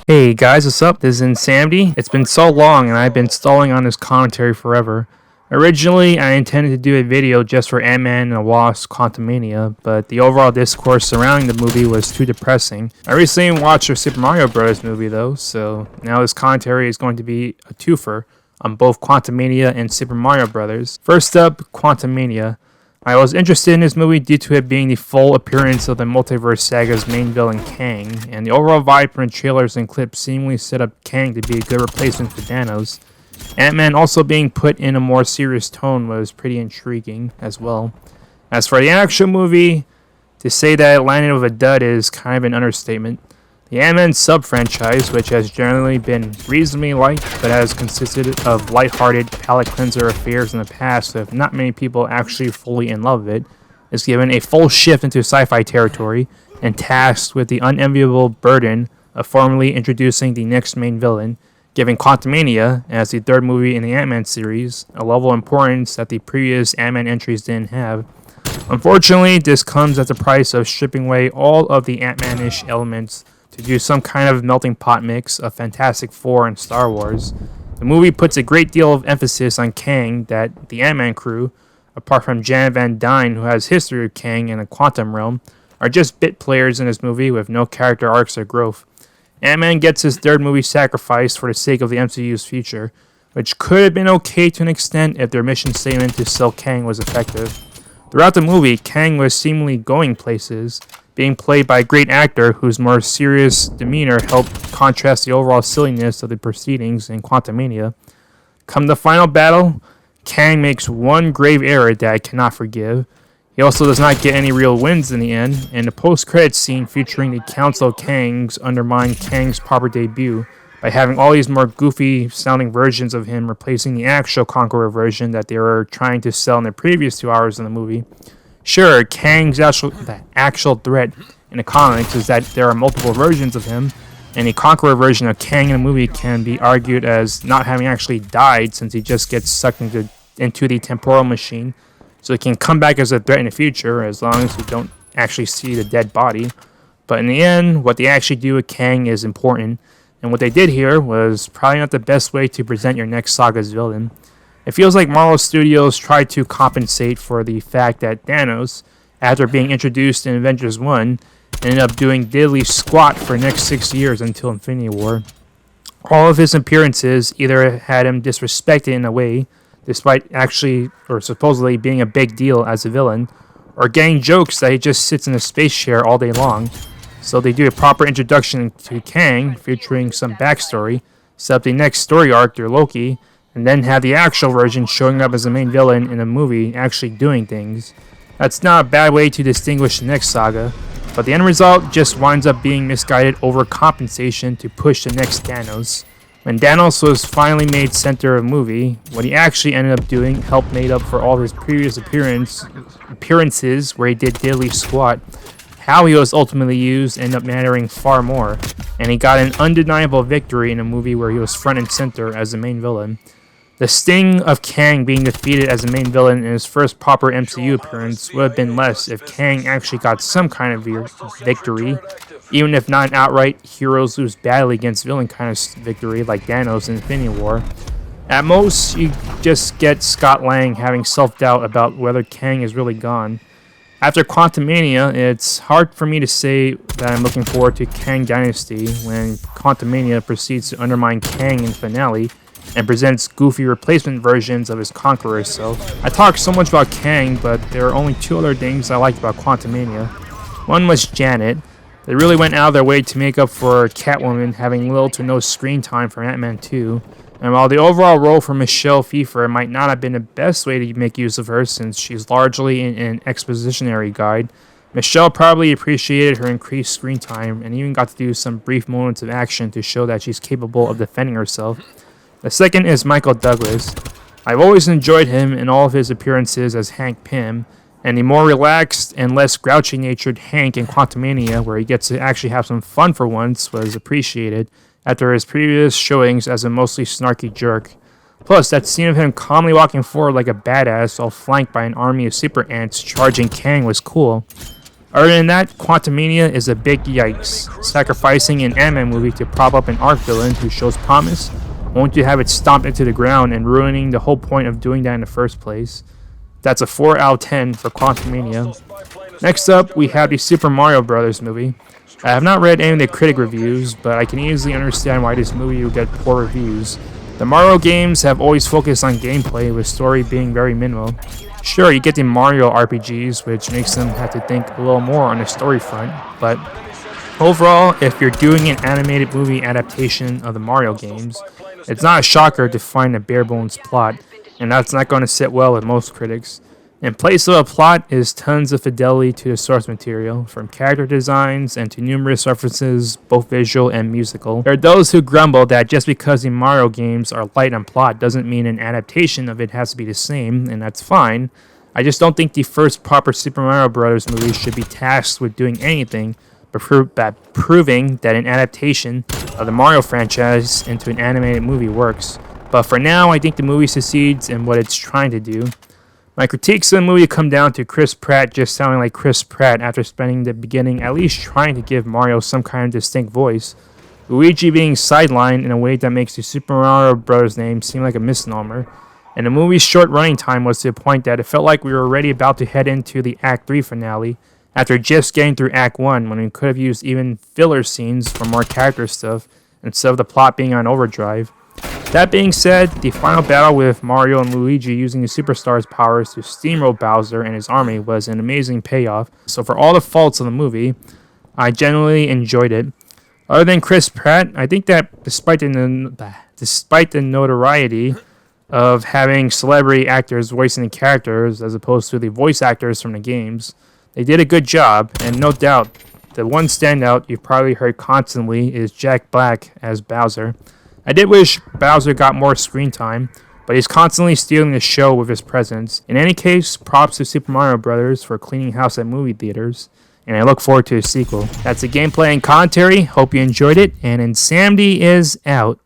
Hey guys, what's up? This is Insanity. It's been so long and I've been stalling on this commentary forever. Originally, I intended to do a video just for Ant-Man and the Wasp Quantumania, but the overall discourse surrounding the movie was too depressing. I recently watched a Super Mario Bros. Movie though, so now this commentary is going to be a twofer on both Quantumania and Super Mario Bros. First up, Quantumania. I was interested in this movie due to it being the full appearance of the Multiverse Saga's main villain Kang, and the overall vibe from the trailers and clips seemingly set up Kang to be a good replacement for Thanos. Ant-Man also being put in a more serious tone was pretty intriguing as well. As for the actual movie, to say that it landed with a dud is kind of an understatement. The Ant-Man sub-franchise, which has generally been reasonably liked, but has consisted of lighthearted palate cleanser affairs in the past with not many people actually fully in love with it, is given a full shift into sci-fi territory and tasked with the unenviable burden of formally introducing the next main villain, giving Quantumania, as the third movie in the Ant-Man series, a level of importance that the previous Ant-Man entries didn't have. Unfortunately, this comes at the price of stripping away all of the Ant-Man-ish elements to do some kind of melting pot mix of Fantastic Four and Star Wars. The movie puts a great deal of emphasis on Kang that the Ant-Man crew, apart from Janet Van Dyne, who has history with Kang in the quantum realm, are just bit players in this movie with no character arcs or growth. Ant-Man gets his third movie sacrificed for the sake of the MCU's future, which could have been okay to an extent if their mission statement to sell Kang was effective. Throughout the movie, Kang was seemingly going places, being played by a great actor whose more serious demeanor helped contrast the overall silliness of the proceedings in Quantumania. Come the final battle, Kang makes one grave error that I cannot forgive. He also does not get any real wins in the end, and the post-credits scene featuring the Council of Kangs undermined Kang's proper debut by having all these more goofy-sounding versions of him replacing the actual Conqueror version that they were trying to sell in the previous 2 hours in the movie. Sure, Kang's actual threat in the comics is that there are multiple versions of him, and the Conqueror version of Kang in the movie can be argued as not having actually died since he just gets sucked into the temporal machine, so he can come back as a threat in the future as long as we don't actually see the dead body. But in the end, what they actually do with Kang is important, and what they did here was probably not the best way to present your next saga's villain. It feels like Marvel Studios tried to compensate for the fact that Thanos, after being introduced in Avengers 1, ended up doing diddly squat for the next 6 years until Infinity War. All of his appearances either had him disrespected in a way, despite actually or supposedly being a big deal as a villain, or getting jokes that he just sits in a space chair all day long. So they do a proper introduction to Kang, featuring some backstory, set up the next story arc through Loki, and then have the actual version showing up as the main villain in a movie actually doing things. That's not a bad way to distinguish the next saga, but the end result just winds up being misguided overcompensation to push the next Thanos. When Thanos was finally made center of the movie, what he actually ended up doing helped made up for all his previous appearances where he did diddly squat. How he was ultimately used ended up mattering far more, and he got an undeniable victory in a movie where he was front and center as the main villain. The sting of Kang being defeated as the main villain in his first proper MCU appearance would have been less if Kang actually got some kind of victory, even if not an outright heroes lose badly against villain kind of victory like Thanos in Infinity War. At most, you just get Scott Lang having self-doubt about whether Kang is really gone. After Quantumania, it's hard for me to say that I'm looking forward to Kang Dynasty when Quantumania proceeds to undermine Kang in the finale and presents goofy replacement versions of his Conqueror self. I talked so much about Kang, but there are only 2 other things I liked about Quantumania. One was Janet. They really went out of their way to make up for Catwoman having little to no screen time for Ant-Man 2. And while the overall role for Michelle Pfeiffer might not have been the best way to make use of her since she's largely in an expositionary guide, Michelle probably appreciated her increased screen time and even got to do some brief moments of action to show that she's capable of defending herself. The second is Michael Douglas. I've always enjoyed him in all of his appearances as Hank Pym, and the more relaxed and less grouchy-natured Hank in Quantumania, where he gets to actually have some fun for once, was appreciated after his previous showings as a mostly snarky jerk. Plus, that scene of him calmly walking forward like a badass while flanked by an army of super ants charging Kang was cool. Other than that, Quantumania is a big yikes. Sacrificing an anime movie to prop up an arc villain who shows promise, only to have it stomped into the ground and ruining the whole point of doing that in the first place. That's a 4 out of 10 for Quantumania. Next up, we have the Super Mario Bros. Movie. I have not read any of the critic reviews, but I can easily understand why this movie would get poor reviews. The Mario games have always focused on gameplay, with story being very minimal. Sure, you get the Mario RPGs, which makes them have to think a little more on the story front, but overall, if you're doing an animated movie adaptation of the Mario games, it's not a shocker to find a bare-bones plot, and that's not going to sit well with most critics. In place of a plot is tons of fidelity to the source material, from character designs and to numerous references, both visual and musical. There are those who grumble that just because the Mario games are light on plot doesn't mean an adaptation of it has to be the same, and that's fine. I just don't think the first proper Super Mario Bros. Movie should be tasked with doing anything but proving that an adaptation of the Mario franchise into an animated movie works. But for now, I think the movie succeeds in what it's trying to do. My critiques of the movie come down to Chris Pratt just sounding like Chris Pratt after spending the beginning at least trying to give Mario some kind of distinct voice, Luigi being sidelined in a way that makes the Super Mario Bros. Name seem like a misnomer, and the movie's short running time was to the point that it felt like we were already about to head into the Act 3 finale after just getting through Act 1 when we could have used even filler scenes for more character stuff instead of the plot being on overdrive. That being said, the final battle with Mario and Luigi using the Superstar's powers to steamroll Bowser and his army was an amazing payoff. So for all the faults of the movie, I genuinely enjoyed it. Other than Chris Pratt, I think that despite the notoriety of having celebrity actors voicing the characters as opposed to the voice actors from the games, they did a good job, and no doubt, the one standout you've probably heard constantly is Jack Black as Bowser. I did wish Bowser got more screen time, but he's constantly stealing the show with his presence. In any case, props to Super Mario Bros. For cleaning house at movie theaters, and I look forward to a sequel. That's the gameplay and commentary. Hope you enjoyed it, and Insanity is out.